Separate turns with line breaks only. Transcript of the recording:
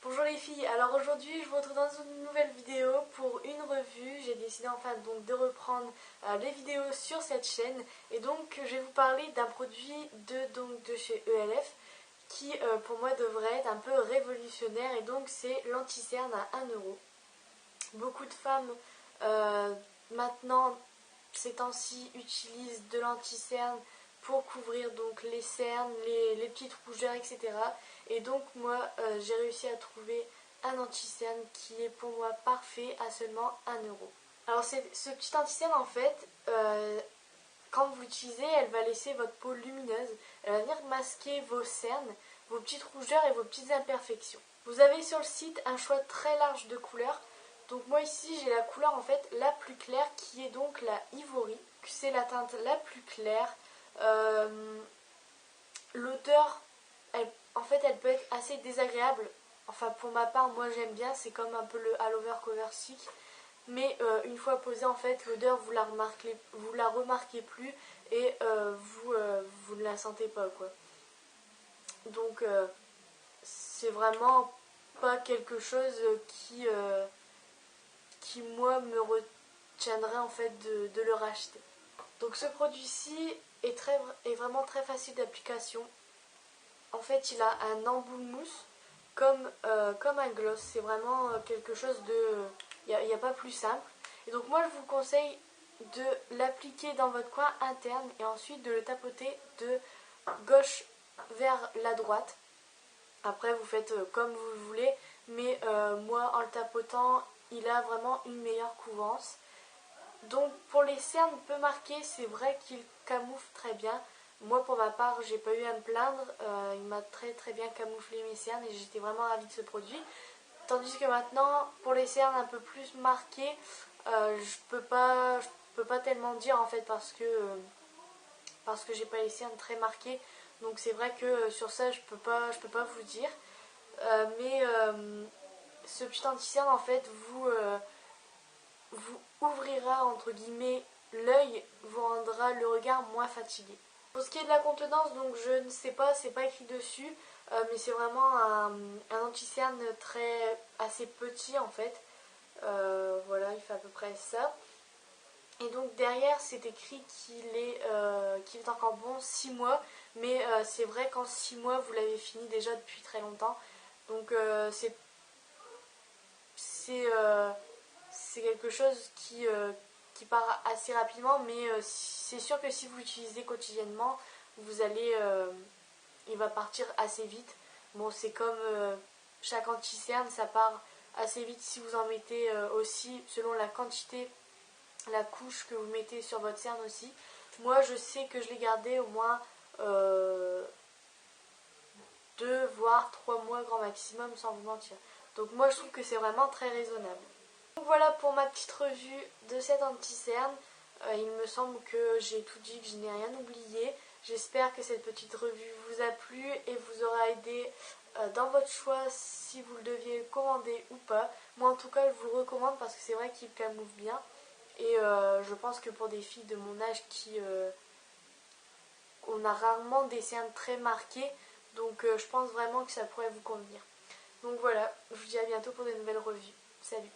Bonjour les filles, alors aujourd'hui je vous retrouve dans une nouvelle vidéo pour une revue. J'ai décidé enfin donc de reprendre les vidéos sur cette chaîne et donc je vais vous parler d'un produit de chez ELF qui pour moi devrait être un peu révolutionnaire et donc c'est l'anti-cerne à 1 euro. Beaucoup de femmes maintenant ces temps-ci utilisent de l'anti-cerne pour couvrir donc les cernes, les petites rougeurs, etc. Et donc moi j'ai réussi à trouver un anti-cerne qui est pour moi parfait à seulement 1 euro. Alors ce petit anti-cerne en fait, quand vous l'utilisez, elle va laisser votre peau lumineuse, elle va venir masquer vos cernes, vos petites rougeurs et vos petites imperfections. Vous avez sur le site un choix très large de couleurs. Donc moi ici j'ai la couleur en fait la plus claire qui est donc la Ivory. C'est la teinte la plus claire. L'odeur, en fait elle peut être assez désagréable. Enfin pour ma part moi j'aime bien, c'est comme un peu le All Over Cover Stick. Mais une fois posée en fait l'odeur vous la remarquez plus et vous ne la sentez pas quoi. Donc c'est vraiment pas quelque chose qui moi me retiendrait en fait de le racheter. Donc ce produit-ci est vraiment très facile d'application. En fait il a un embout mousse comme un gloss. C'est vraiment quelque chose de... Il n'y a pas plus simple. Et donc moi je vous conseille de l'appliquer dans votre coin interne et ensuite de le tapoter de gauche vers la droite. Après vous faites comme vous le voulez, mais moi en le tapotant il a vraiment une meilleure couvrance. Donc pour les cernes peu marquées, c'est vrai qu'il camoufle très bien. Moi pour ma part j'ai pas eu à me plaindre, il m'a très bien camouflé mes cernes et j'étais vraiment ravie de ce produit. Tandis que maintenant pour les cernes un peu plus marquées, je peux pas tellement dire en fait parce que j'ai pas les cernes très marquées. Donc c'est vrai que sur ça je peux pas vous dire. Mais ce petit anti-cerne en fait vous ouvrira entre guillemets l'œil, vous rendra le regard moins fatigué. Pour ce qui est de la contenance, donc je ne sais pas, c'est pas écrit dessus, mais c'est vraiment un anti-cerne assez petit en fait. Voilà, il fait à peu près ça. Et donc derrière c'est écrit qu'il est encore bon 6 mois, mais c'est vrai qu'en 6 mois vous l'avez fini déjà depuis très longtemps. Donc c'est quelque chose qui part assez rapidement, mais c'est sûr que si vous l'utilisez quotidiennement, il va partir assez vite. Bon, c'est comme chaque anti-cerne, ça part assez vite si vous en mettez aussi selon la quantité, la couche que vous mettez sur votre cerne aussi. Moi, je sais que je l'ai gardé au moins 2 voire 3 mois grand maximum sans vous mentir. Donc moi, je trouve que c'est vraiment très raisonnable. Donc voilà pour ma petite revue de cet anti-cerne. Il me semble que j'ai tout dit, que je n'ai rien oublié. J'espère que cette petite revue vous a plu et vous aura aidé dans votre choix si vous le deviez commander ou pas. Moi en tout cas je vous le recommande parce que c'est vrai qu'il camoufle bien. Et je pense que pour des filles de mon âge on a rarement des cernes très marquées. Donc je pense vraiment que ça pourrait vous convenir. Donc voilà, je vous dis à bientôt pour de nouvelles revues. Salut!